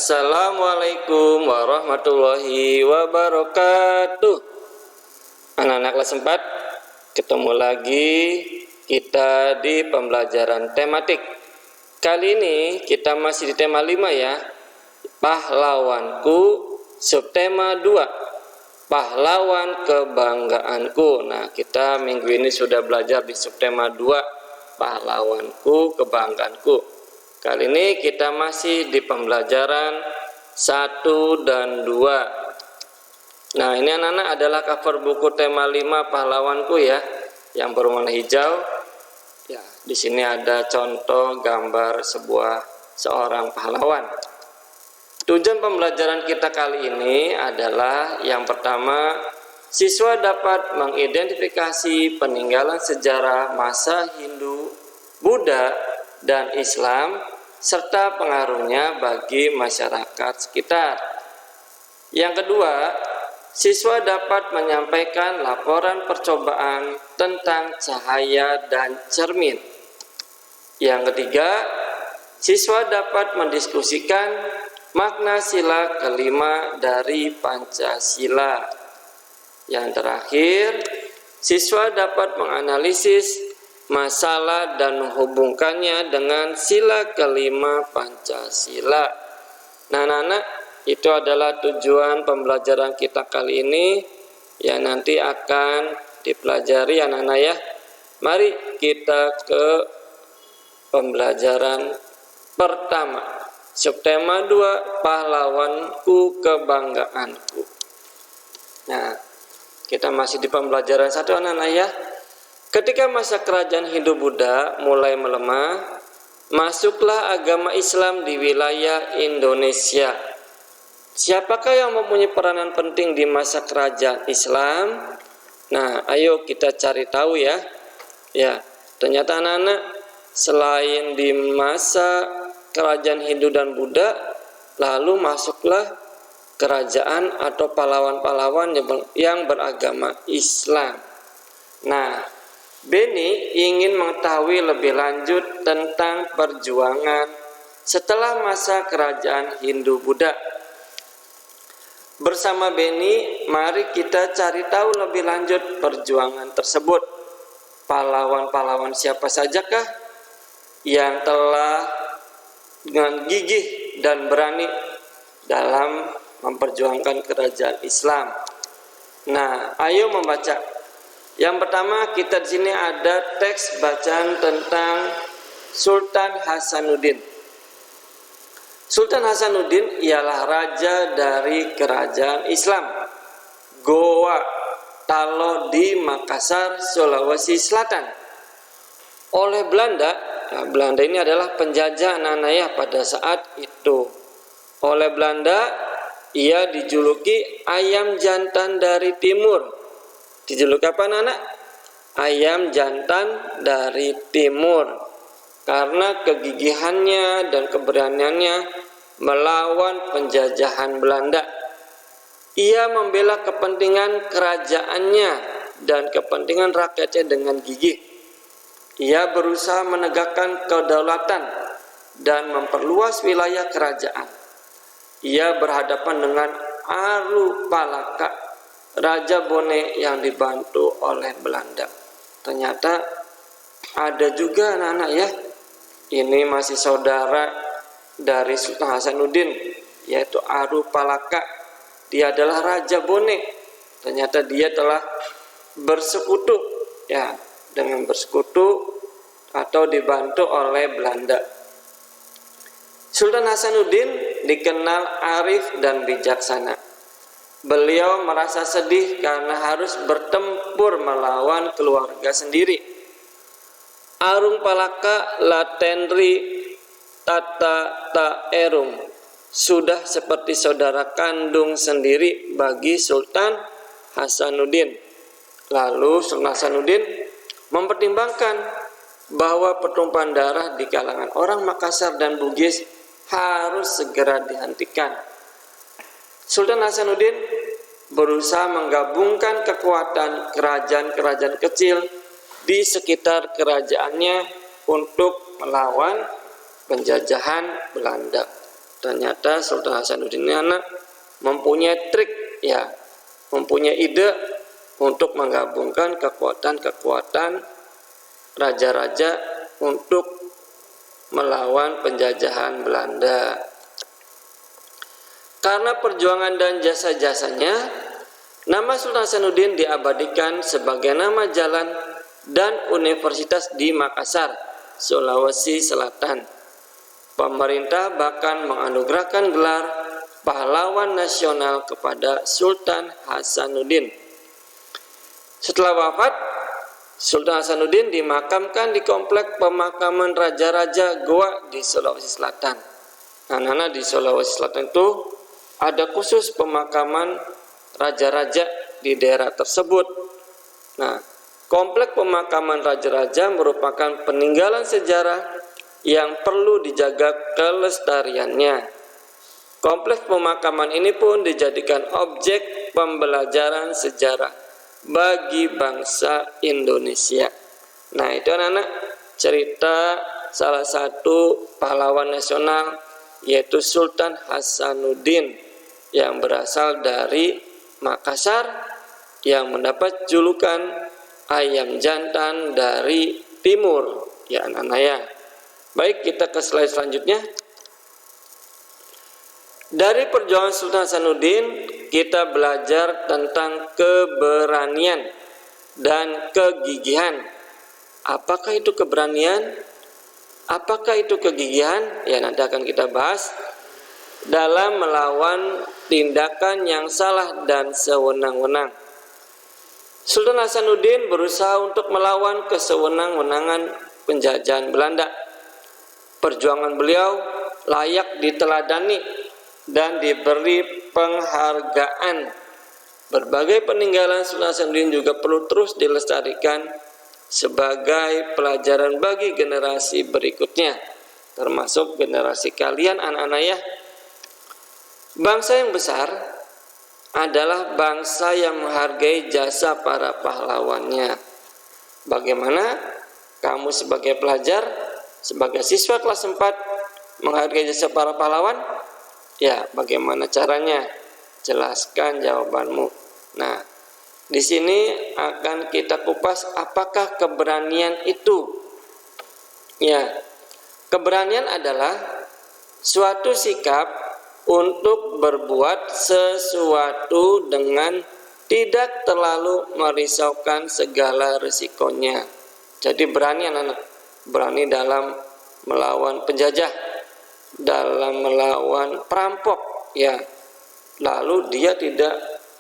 Assalamualaikum warahmatullahi wabarakatuh. Anak-anak kelas 4, ketemu lagi kita di pembelajaran tematik. Kali ini kita masih di tema 5 ya. Pahlawanku, subtema 2. Pahlawan kebanggaanku. Nah, kita minggu ini sudah belajar di subtema 2, pahlawanku kebanggaanku. Kali ini kita masih di pembelajaran 1 dan 2. Nah, ini anak-anak adalah cover buku tema 5 pahlawanku ya, yang berwarna hijau. Ya, di sini ada contoh gambar seorang pahlawan. Tujuan pembelajaran kita kali ini adalah yang pertama, siswa dapat mengidentifikasi peninggalan sejarah masa Hindu, Buddha, dan Islam serta pengaruhnya bagi masyarakat sekitar. Yang kedua, siswa dapat menyampaikan laporan percobaan tentang cahaya dan cermin. Yang ketiga, siswa dapat mendiskusikan makna sila kelima dari Pancasila. Yang terakhir, siswa dapat menganalisis masalah dan menghubungkannya dengan sila kelima Pancasila. Nah, anak-anak, itu adalah tujuan pembelajaran kita kali ini yang nanti akan dipelajari anak-anak ya. Mari kita ke pembelajaran pertama. Subtema 2, pahlawanku kebanggaanku. Nah, kita masih di pembelajaran 1 anak-anak ya. Ketika masa kerajaan Hindu-Buddha mulai melemah, masuklah agama Islam di wilayah Indonesia. Siapakah yang mempunyai peranan penting di masa kerajaan Islam? Nah, ayo kita cari tahu ya. Ya, ternyata anak-anak, selain di masa kerajaan Hindu dan Buddha, lalu masuklah kerajaan atau pahlawan-pahlawan yang beragama Islam. Nah, Beni ingin mengetahui lebih lanjut tentang perjuangan setelah masa kerajaan Hindu-Buddha. Bersama Beni, mari kita cari tahu lebih lanjut perjuangan tersebut. Pahlawan-pahlawan siapa sajakah yang telah dengan gigih dan berani dalam memperjuangkan kerajaan Islam? Nah, ayo membaca. Yang pertama, kita di sini ada teks bacaan tentang Sultan Hasanuddin. Sultan Hasanuddin ialah raja dari kerajaan Islam Goa Talo di Makassar, Sulawesi Selatan. Oleh Belanda, nah Belanda ini adalah penjajah anak-anak ya pada saat itu. Oleh Belanda, ia dijuluki ayam jantan dari timur. Dijuluki apa anak-anak? Ayam jantan dari timur. Karena kegigihannya dan keberaniannya melawan penjajahan Belanda. Ia membela kepentingan kerajaannya dan kepentingan rakyatnya dengan gigih. Ia berusaha menegakkan kedaulatan dan memperluas wilayah kerajaan. Ia berhadapan dengan Arupalaka, Raja Bone yang dibantu oleh Belanda. Ternyata ada juga anak-anak ya, ini masih saudara dari Sultan Hasanuddin, yaitu Arupalaka. Dia adalah Raja Bone. Ternyata dia telah bersekutu ya, dengan bersekutu atau dibantu oleh Belanda. Sultan Hasanuddin dikenal arif dan bijaksana. Beliau merasa sedih karena harus bertempur melawan keluarga sendiri. Arupalaka Latenri Tata Taerum sudah seperti saudara kandung sendiri bagi Sultan Hasanuddin. Lalu Sultan Hasanuddin mempertimbangkan bahwa pertumpahan darah di kalangan orang Makassar dan Bugis harus segera dihentikan. Sultan Hasanuddin berusaha menggabungkan kekuatan kerajaan-kerajaan kecil di sekitar kerajaannya untuk melawan penjajahan Belanda. ternyata Sultan Hasanuddin ini anak mempunyai trik, ya, mempunyai ide untuk menggabungkan kekuatan-kekuatan raja-raja untuk melawan penjajahan Belanda. Karena perjuangan dan jasa-jasanya, nama Sultan Hasanuddin diabadikan sebagai nama jalan dan universitas di Makassar, Sulawesi Selatan. Pemerintah bahkan menganugerahkan gelar pahlawan nasional kepada Sultan Hasanuddin. Setelah wafat, Sultan Hasanuddin dimakamkan di komplek pemakaman raja-raja Goa di Sulawesi Selatan. Nah, di Sulawesi Selatan itu ada khusus pemakaman raja-raja di daerah tersebut. Nah, komplek pemakaman raja-raja merupakan peninggalan sejarah yang perlu dijaga kelestariannya. Kompleks pemakaman ini pun dijadikan objek pembelajaran sejarah bagi bangsa Indonesia. Nah, itu anak-anak cerita salah satu pahlawan nasional, yaitu Sultan Hasanuddin yang berasal dari Makassar, yang mendapat julukan ayam jantan dari timur, ya anak-anak ya. Baik, kita ke slide selanjutnya. Dari perjuangan Sultan Hasanuddin, kita belajar tentang keberanian dan kegigihan. Apakah itu keberanian? Apakah itu kegigihan? Ya, nanti akan kita bahas. Dalam melawan tindakan yang salah dan sewenang-wenang, Sultan Hasanuddin berusaha untuk melawan kesewenang-wenangan penjajahan Belanda. Perjuangan beliau layak diteladani dan diberi penghargaan. Berbagai peninggalan Sultan Hasanuddin juga perlu terus dilestarikan sebagai pelajaran bagi generasi berikutnya, termasuk generasi kalian anak-anak ya. Bangsa yang besar adalah bangsa yang menghargai jasa para pahlawannya. Bagaimana kamu sebagai pelajar, sebagai siswa kelas 4 menghargai jasa para pahlawan? Ya, bagaimana caranya? Jelaskan jawabanmu. Nah, di sini akan kita kupas apakah keberanian itu. Ya, keberanian adalah suatu sikap untuk berbuat sesuatu dengan tidak terlalu merisaukan segala risikonya. Jadi berani anak-anak, berani dalam melawan penjajah, dalam melawan perampok, ya. Lalu dia tidak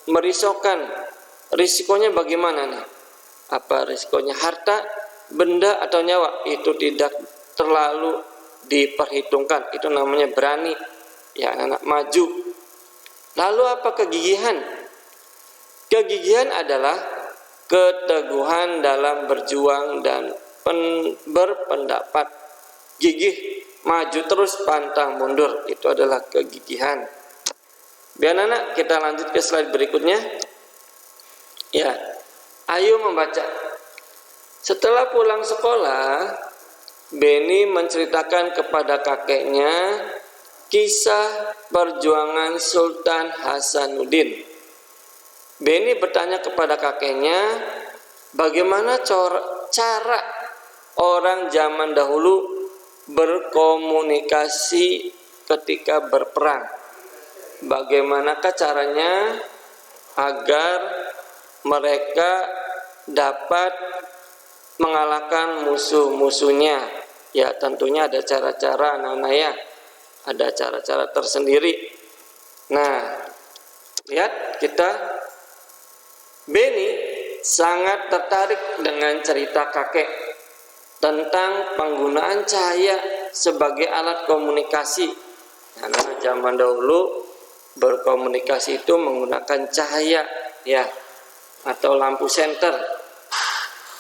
merisaukan risikonya bagaimana nih? Apa risikonya harta, benda atau nyawa? Itu tidak terlalu diperhitungkan. Itu namanya berani. Ya, anak maju. Lalu apa kegigihan? Kegigihan adalah keteguhan dalam berjuang dan berpendapat. Gigih, maju terus pantang mundur, itu adalah kegigihan. Biar anak kita lanjut ke slide berikutnya. Ya, ayo membaca. Setelah pulang sekolah, Beni menceritakan kepada kakeknya kisah perjuangan Sultan Hasanuddin. Beni bertanya kepada kakeknya, bagaimana cara orang zaman dahulu berkomunikasi ketika berperang? Bagaimanakah caranya agar mereka dapat mengalahkan musuh-musuhnya? Ya, tentunya ada cara-cara anak-anak ya. Ada cara-cara tersendiri. Nah, lihat kita, Beni sangat tertarik dengan cerita kakek tentang penggunaan cahaya sebagai alat komunikasi. Karena zaman dahulu berkomunikasi itu menggunakan cahaya, ya, atau lampu senter.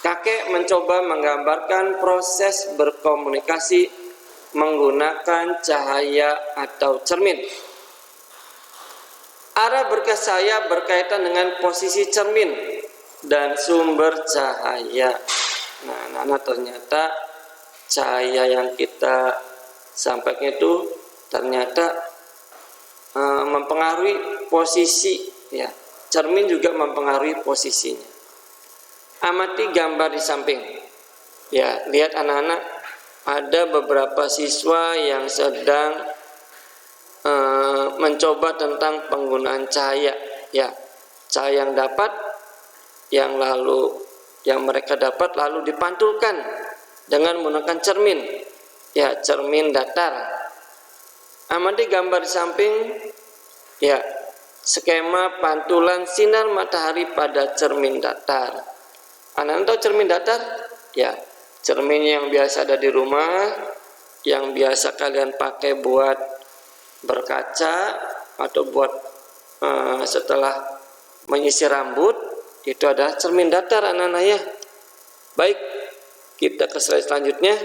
Kakek mencoba menggambarkan proses berkomunikasi menggunakan cahaya atau cermin. Arah berkas cahaya berkaitan dengan posisi cermin dan sumber cahaya. Nah, ternyata cahaya yang kita sampaikan itu ternyata mempengaruhi posisi, ya. Cermin juga mempengaruhi posisinya. Amati gambar di samping. Ya, lihat anak-anak, ada beberapa siswa yang sedang mencoba tentang penggunaan cahaya, ya. Cahaya yang mereka dapat lalu dipantulkan dengan menggunakan cermin, ya, cermin datar. Amati gambar di samping, ya, skema pantulan sinar matahari pada cermin datar. Anak-anak tahu cermin datar? Ya, cermin yang biasa ada di rumah, yang biasa kalian pakai buat berkaca atau buat setelah menyisir rambut, itu adalah cermin datar anak-anak, ya. Baik, kita ke slide selanjutnya.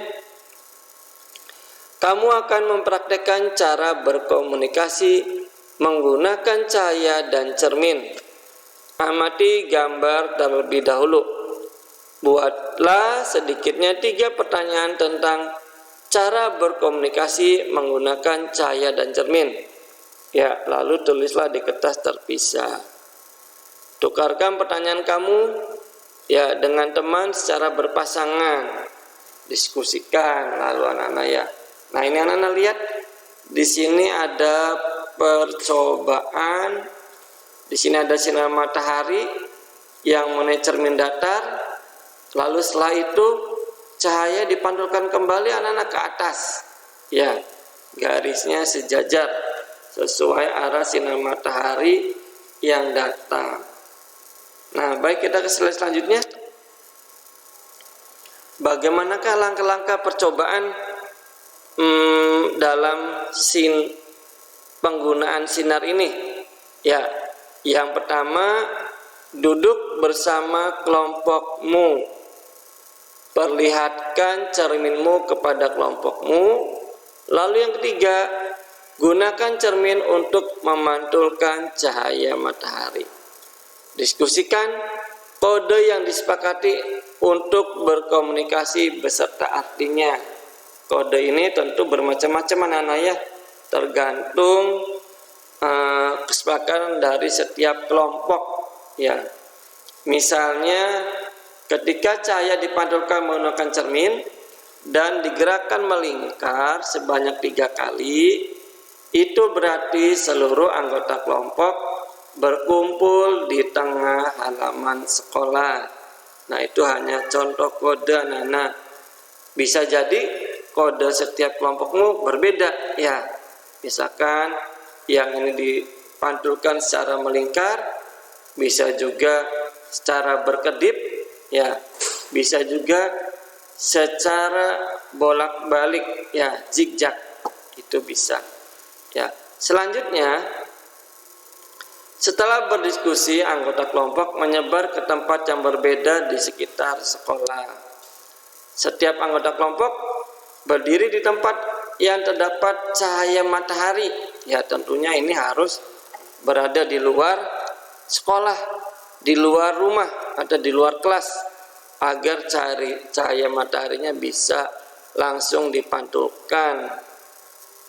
Kamu akan mempraktekkan cara berkomunikasi menggunakan cahaya dan cermin. Amati gambar terlebih dahulu. Buatlah sedikitnya 3 pertanyaan tentang cara berkomunikasi menggunakan cahaya dan cermin. Ya, lalu tulislah di kertas terpisah. Tukarkan pertanyaan kamu, ya, dengan teman secara berpasangan. Diskusikan lalu anak-anak, ya. Nah, ini anak-anak lihat, di sini ada percobaan. Di sini ada sinar matahari yang mengenai cermin datar. Lalu setelah itu cahaya dipantulkan kembali anak-anak ke atas. Ya, garisnya sejajar sesuai arah sinar matahari yang datang. Nah, baik, kita ke slide selanjutnya. Bagaimanakah langkah-langkah percobaan dalam penggunaan sinar ini? Ya, yang pertama, duduk bersama kelompokmu. Perlihatkan cerminmu kepada kelompokmu. Lalu yang ketiga, gunakan cermin untuk memantulkan cahaya matahari. Diskusikan kode yang disepakati untuk berkomunikasi beserta artinya. Kode ini tentu bermacam-macam anak-anak, ya, tergantung kesepakatan dari setiap kelompok, ya. Misalnya ketika cahaya dipantulkan menggunakan cermin dan digerakkan melingkar sebanyak 3 kali, itu berarti seluruh anggota kelompok berkumpul di tengah halaman sekolah. Nah, itu hanya contoh kode anak-anak. Bisa jadi kode setiap kelompokmu berbeda, ya. Misalkan yang ini dipantulkan secara melingkar, bisa juga secara berkedip, ya, bisa juga secara bolak-balik, ya, zigzag, itu bisa, ya. Selanjutnya, setelah berdiskusi, anggota kelompok menyebar ke tempat yang berbeda di sekitar sekolah. Setiap anggota kelompok berdiri di tempat yang terdapat cahaya matahari, ya, tentunya ini harus berada di luar sekolah, di luar rumah atau di luar kelas, agar cahaya mataharinya bisa langsung dipantulkan.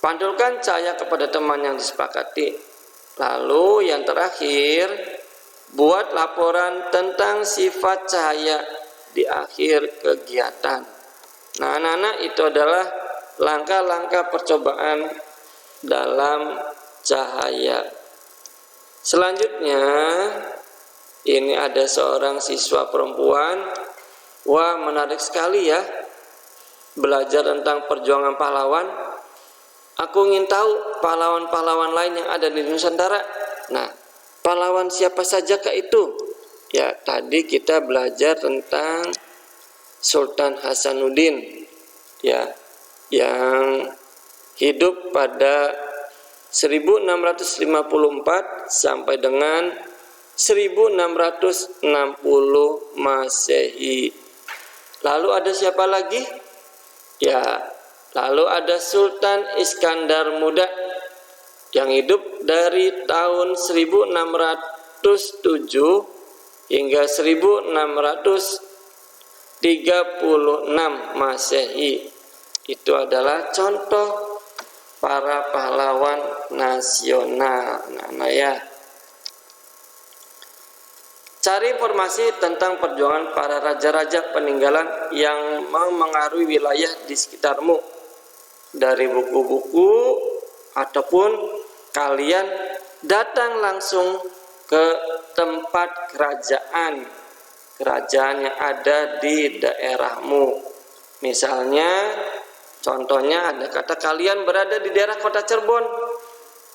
Pantulkan cahaya kepada teman yang disepakati. Lalu yang terakhir, buat laporan tentang sifat cahaya di akhir kegiatan. Nah, anak-anak, itu adalah langkah-langkah percobaan dalam cahaya. Selanjutnya, ini ada seorang siswa perempuan. Wah, menarik sekali, ya, belajar tentang perjuangan pahlawan. Aku ingin tahu pahlawan-pahlawan lain yang ada di Nusantara. Nah, pahlawan siapa sajakah itu? Ya, tadi kita belajar tentang Sultan Hasanuddin, ya, yang hidup pada 1654 sampai dengan 1660 Masehi. Lalu ada siapa lagi? Ya, lalu ada Sultan Iskandar Muda yang hidup dari tahun 1607 hingga 1636 Masehi. Itu adalah contoh para pahlawan nasional. Nah ya, cari informasi tentang perjuangan para raja-raja peninggalan yang memengaruhi wilayah di sekitarmu dari buku-buku, ataupun kalian datang langsung ke tempat kerajaan yang ada di daerahmu. Misalnya, contohnya ada kata kalian berada di daerah kota Cirebon.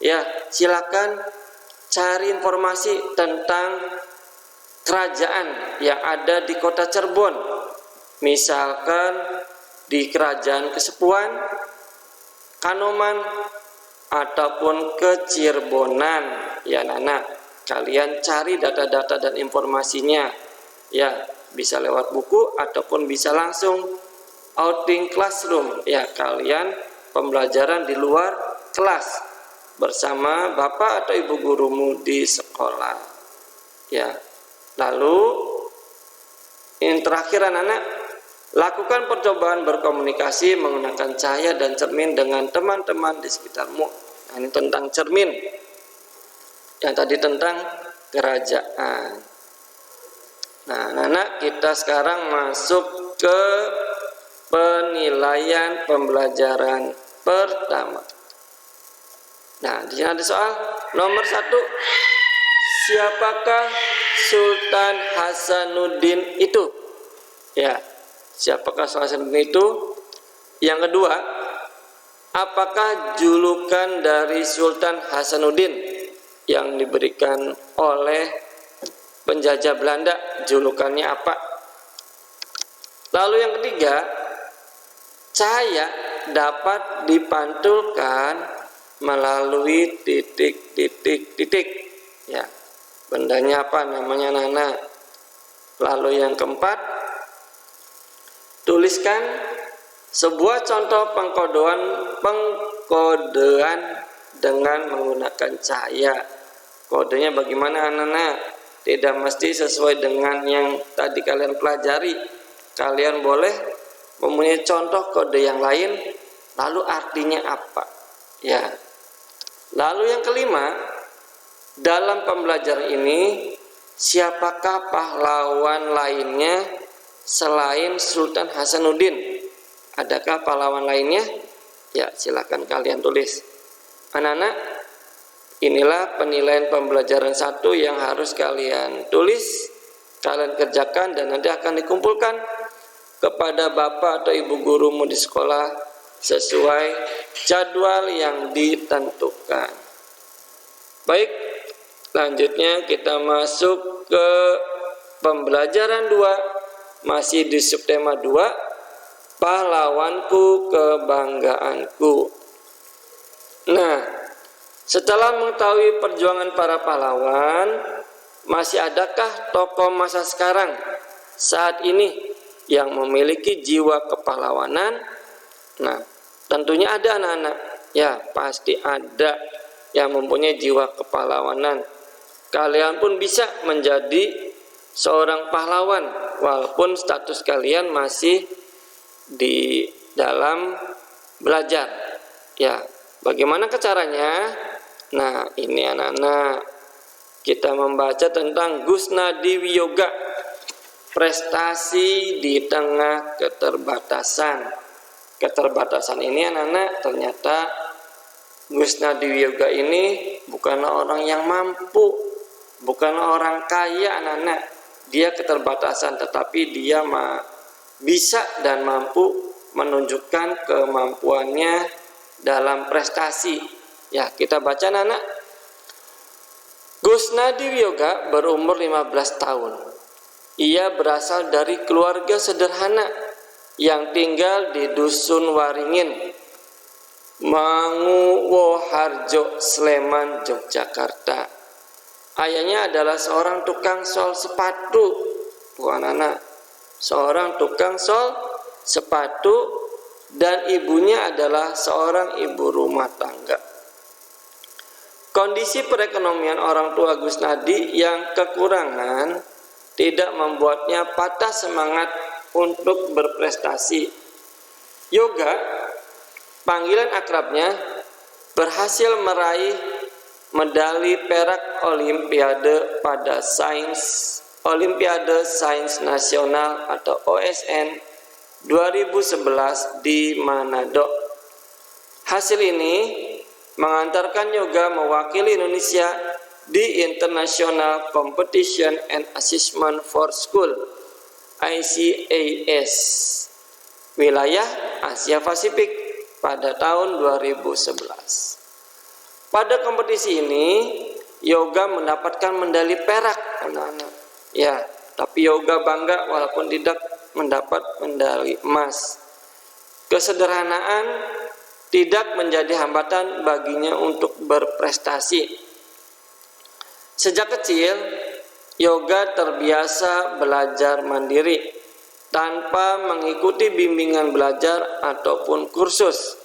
Ya, silakan cari informasi tentang kerajaan yang ada di kota Cirebon. Misalkan di Kerajaan Kesepuan, Kanoman, ataupun Kecirebonan. Ya Nana, kalian cari data-data dan informasinya. Ya, bisa lewat buku ataupun bisa langsung outing classroom. Ya, kalian pembelajaran di luar kelas bersama bapak atau ibu gurumu di sekolah. Ya, lalu yang terakhir anak-anak, lakukan percobaan berkomunikasi menggunakan cahaya dan cermin dengan teman-teman di sekitarmu. Nah, ini tentang cermin. Yang tadi tentang kerajaan. Nah, anak-anak, kita sekarang masuk ke penilaian pembelajaran pertama. Nah, di sini ada soal nomor 1. Siapakah Sultan Hasanuddin itu? Ya, siapakah Sultan Hasanuddin itu? Yang kedua, apakah julukan dari Sultan Hasanuddin yang diberikan oleh penjajah Belanda? Julukannya apa? Lalu yang ketiga, cahaya dapat dipantulkan melalui titik-titik-titik. Ya, bendanya apa namanya Nana? Lalu yang keempat, tuliskan sebuah contoh pengkodean dengan menggunakan cahaya. Kodenya bagaimana anak-anak? Tidak mesti sesuai dengan yang tadi kalian pelajari. Kalian boleh mempunyai contoh kode yang lain, lalu artinya apa? Ya. Lalu yang kelima, dalam pembelajaran ini, siapakah pahlawan lainnya selain Sultan Hasanuddin? Adakah pahlawan lainnya? Ya, silakan kalian tulis. Anak-anak, inilah penilaian pembelajaran 1 yang harus kalian tulis, kalian kerjakan, dan nanti akan dikumpulkan kepada bapak atau ibu gurumu di sekolah sesuai jadwal yang ditentukan. Baik, selanjutnya kita masuk ke pembelajaran 2, masih di subtema 2, pahlawanku kebanggaanku. Nah, setelah mengetahui perjuangan para pahlawan, masih adakah tokoh masa sekarang saat ini yang memiliki jiwa kepahlawanan? Nah, tentunya ada anak-anak. Ya, pasti ada yang mempunyai jiwa kepahlawanan. Kalian pun bisa menjadi seorang pahlawan walaupun status kalian masih di dalam belajar. Ya, bagaimana caranya? Nah, ini anak-anak, kita membaca tentang Gusnadi Wiyoga, prestasi di tengah keterbatasan. Keterbatasan ini anak-anak, ternyata Gusnadi Wiyoga ini bukanlah orang yang mampu, bukanlah orang kaya anak-anak. Dia keterbatasan, tetapi dia bisa dan mampu menunjukkan kemampuannya dalam prestasi. Ya, kita baca anak-anak. Gusnadi Wiyoga berumur 15 tahun. Ia berasal dari keluarga sederhana yang tinggal di Dusun Waringin, Manguwoharjo, Sleman, Yogyakarta. Ayahnya adalah seorang tukang sol sepatu. Bukan anak, seorang tukang sol sepatu, dan ibunya adalah seorang ibu rumah tangga. Kondisi perekonomian orang tua Gusnadi yang kekurangan tidak membuatnya patah semangat untuk berprestasi. Yoga, panggilan akrabnya, berhasil meraih medali perak Olimpiade pada Olimpiade Sains Nasional atau OSN 2011 di Manado. Hasil ini mengantarkan Yoga mewakili Indonesia di International Competition and Assessment for School (ICAS) wilayah Asia Pasifik pada tahun 2011. Pada kompetisi ini Yoga mendapatkan medali perak, anak-anak. Ya, tapi Yoga bangga walaupun tidak mendapat medali emas. Kesederhanaan tidak menjadi hambatan baginya untuk berprestasi. Sejak kecil, Yoga terbiasa belajar mandiri tanpa mengikuti bimbingan belajar ataupun kursus.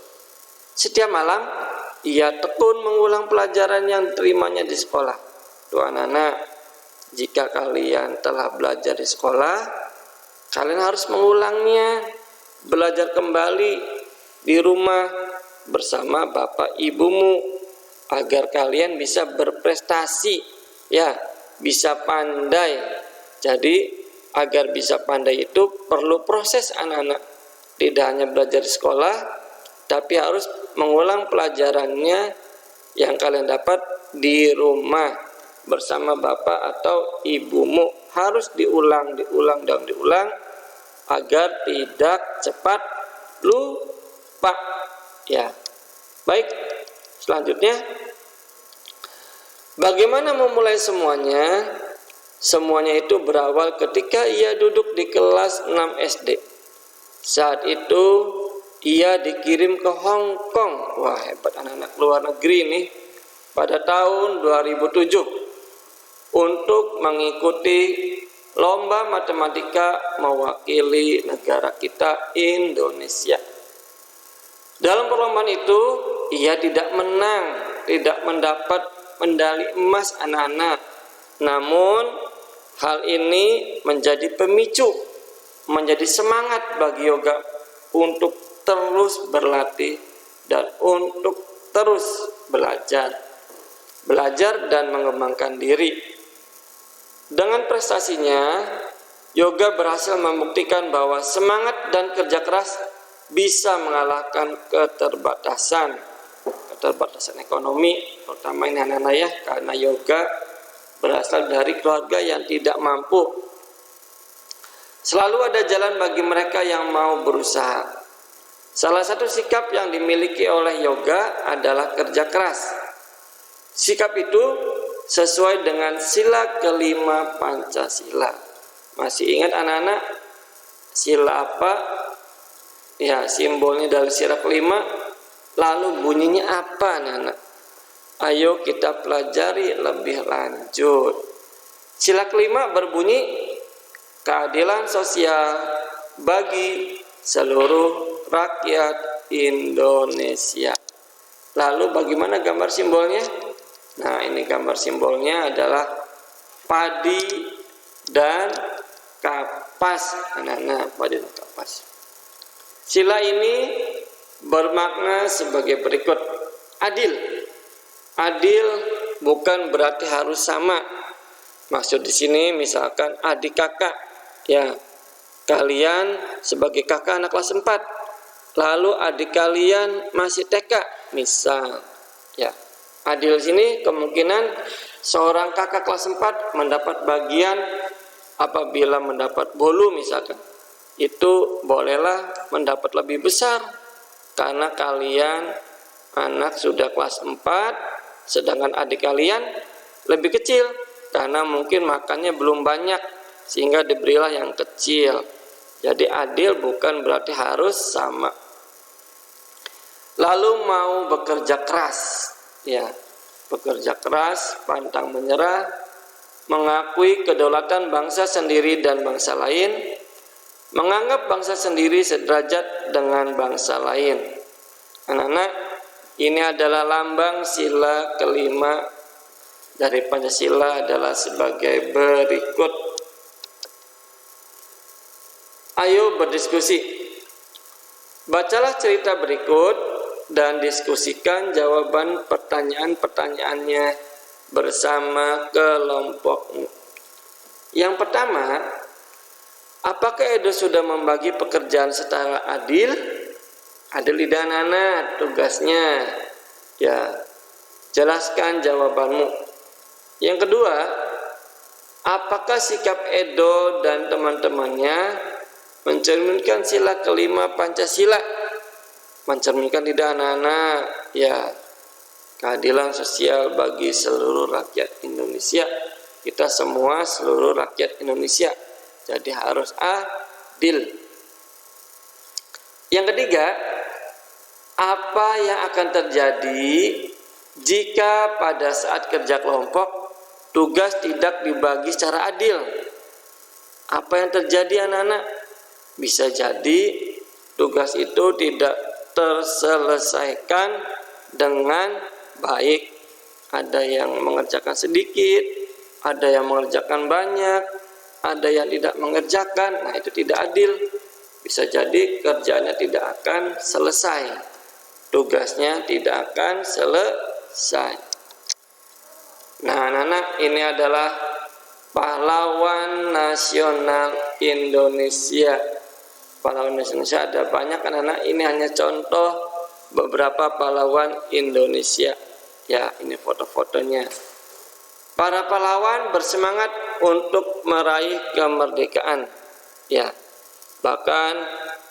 Setiap malam, ia tekun mengulang pelajaran yang diterimanya di sekolah. Tuh anak-anak, jika kalian telah belajar di sekolah, kalian harus mengulangnya, belajar kembali di rumah bersama bapak ibumu agar kalian bisa berprestasi, ya, bisa pandai. Jadi agar bisa pandai itu perlu proses, anak-anak. Tidak hanya belajar di sekolah, tapi harus mengulang pelajarannya yang kalian dapat di rumah bersama bapak atau ibumu. Harus diulang agar tidak cepat lupa. Ya, baik. Selanjutnya, bagaimana memulai semuanya? Semuanya itu berawal ketika ia duduk di kelas 6 SD. Saat itu ia dikirim ke Hong Kong. Wah, hebat anak-anak luar negeri nih. Pada tahun 2007 untuk mengikuti lomba matematika mewakili negara kita, Indonesia. Dalam perlombaan itu ia tidak menang, tidak mendapat medali emas, anak-anak. Namun hal ini menjadi pemicu, menjadi semangat bagi Yoga untuk terus berlatih dan untuk terus belajar dan mengembangkan diri. Dengan prestasinya, Yoga berhasil membuktikan bahwa semangat dan kerja keras bisa mengalahkan keterbatasan ekonomi, terutama ini anak-anak ya, karena Yoga berasal dari keluarga yang tidak mampu. Selalu ada jalan bagi mereka yang mau berusaha. Salah satu sikap yang dimiliki oleh Yoga adalah kerja keras. Sikap itu sesuai dengan sila kelima Pancasila. Masih ingat anak-anak sila apa? Ya, simbolnya dari sila kelima. Lalu bunyinya apa, anak-anak? Ayo kita pelajari lebih lanjut. Sila kelima berbunyi keadilan sosial bagi seluruh rakyat Indonesia. Lalu bagaimana gambar simbolnya? Nah, ini gambar simbolnya adalah padi dan kapas, anak-anak, padi dan kapas. Sila ini bermakna sebagai berikut. Adil. Adil bukan berarti harus sama. Maksud di sini misalkan adik kakak, ya, kalian sebagai kakak anak kelas 4, lalu adik kalian masih TK, misal, ya. Adil sini kemungkinan seorang kakak kelas 4 mendapat bagian apabila mendapat bolu misalkan. Itu bolehlah mendapat lebih besar karena kalian anak sudah kelas 4, sedangkan adik kalian lebih kecil karena mungkin makannya belum banyak sehingga diberilah yang kecil. Jadi adil bukan berarti harus sama. Lalu mau bekerja keras, ya, bekerja keras, pantang menyerah, mengakui kedaulatan bangsa sendiri dan bangsa lain, menganggap bangsa sendiri sederajat dengan bangsa lain. Anak-anak, ini adalah lambang sila kelima dari Pancasila adalah sebagai berikut. Ayo berdiskusi. Bacalah cerita berikut dan diskusikan jawaban pertanyaan-pertanyaannya bersama kelompokmu. Yang pertama, apakah Edo sudah membagi pekerjaan secara adil? Adil tidak anak-anak tugasnya. Ya, jelaskan jawabanmu. Yang kedua, apakah sikap Edo dan teman-temannya mencerminkan sila kelima Pancasila? Mencerminkan tidak anak-anak? Ya, keadilan sosial bagi seluruh rakyat Indonesia. Kita semua seluruh rakyat Indonesia, jadi harus adil. Yang ketiga, apa yang akan terjadi jika pada saat kerja kelompok tugas tidak dibagi secara adil? Apa yang terjadi anak-anak? Bisa jadi tugas itu tidak terselesaikan dengan baik. Ada yang mengerjakan sedikit, ada yang mengerjakan banyak, ada yang tidak mengerjakan. Nah, itu tidak adil. Bisa jadi kerjanya tidak akan selesai, tugasnya tidak akan selesai. Nah, anak-anak, ini adalah pahlawan nasional Indonesia. Pahlawan Indonesia ada banyak anak-anak, ini hanya contoh beberapa pahlawan Indonesia. Ya, ini foto-fotonya. Para pahlawan bersemangat untuk meraih kemerdekaan. Ya, bahkan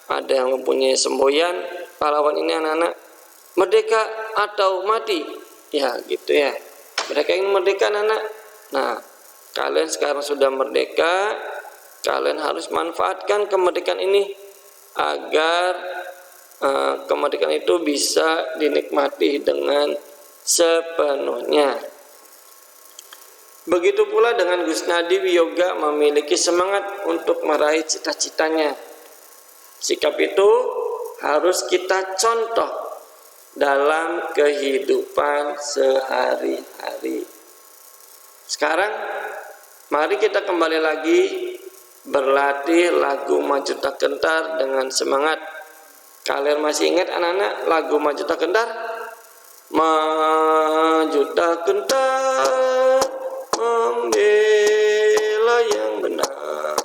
ada yang mempunyai semboyan pahlawan ini anak-anak, merdeka atau mati. Ya, gitu ya. Mereka ingin merdeka anak-anak. Nah, kalian sekarang sudah merdeka, kalian harus manfaatkan kemerdekaan ini agar kemerdekaan itu bisa dinikmati dengan sepenuhnya. Begitu pula dengan Gusnadi Wiyoga memiliki semangat untuk meraih cita-citanya. Sikap itu harus kita contoh dalam kehidupan sehari-hari. Sekarang mari kita kembali lagi berlatih lagu Maju Tak Gentar dengan semangat. Kalian masih ingat anak-anak lagu Maju Tak Gentar? Maju Tak Gentar, membela yang benar,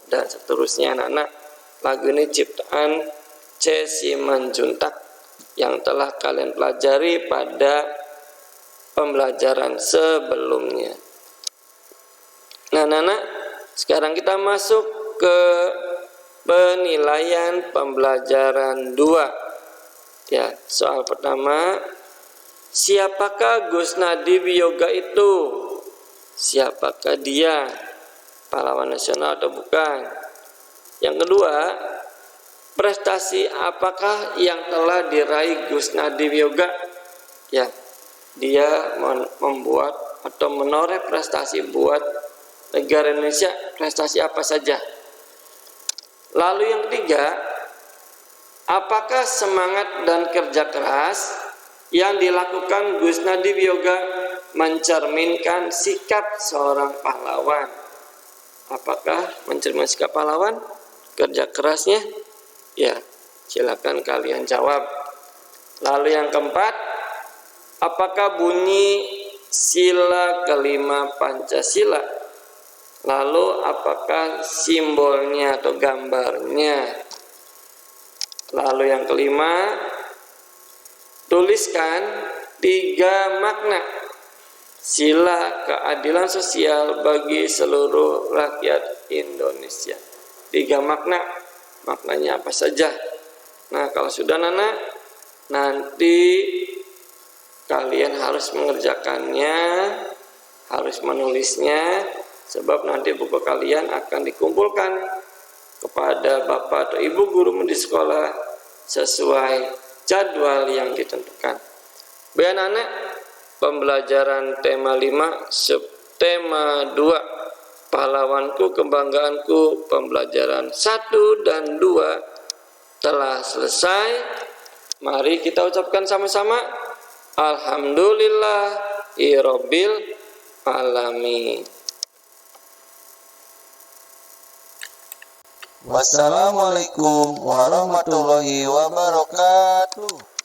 dan seterusnya anak-anak. Lagu ini ciptaan C. Simanjuntak yang telah kalian pelajari pada pembelajaran sebelumnya. Nah anak-anak, sekarang kita masuk ke penilaian pembelajaran 2. Ya, soal pertama, siapakah Gusnadi Wiyoga itu? Siapakah dia? Pahlawan nasional atau bukan? Yang kedua, prestasi apakah yang telah diraih Gusnadi Wiyoga? Ya, dia membuat atau menoreh prestasi buat negara Indonesia. Prestasi apa saja? Lalu yang ketiga, apakah semangat dan kerja keras yang dilakukan Gusnadi Wiyoga mencerminkan sikap seorang pahlawan? Apakah mencerminkan sikap pahlawan? Kerja kerasnya? Ya, silakan kalian jawab. Lalu yang keempat, apakah bunyi sila kelima Pancasila? Lalu apakah simbolnya atau gambarnya? Lalu yang kelima, tuliskan 3 makna sila keadilan sosial bagi seluruh rakyat Indonesia. 3 makna, maknanya apa saja? Nah, kalau sudah anak, nanti kalian harus mengerjakannya, harus menulisnya, sebab nanti buku kalian akan dikumpulkan kepada bapak atau ibu guru di sekolah sesuai jadwal yang ditentukan. Baik anak, pembelajaran tema 5 subtema 2 pahlawanku kebanggaanku, pembelajaran 1 dan 2 telah selesai. Mari kita ucapkan sama-sama alhamdulillahirabbil alamin. Wassalamualaikum warahmatullahi wabarakatuh.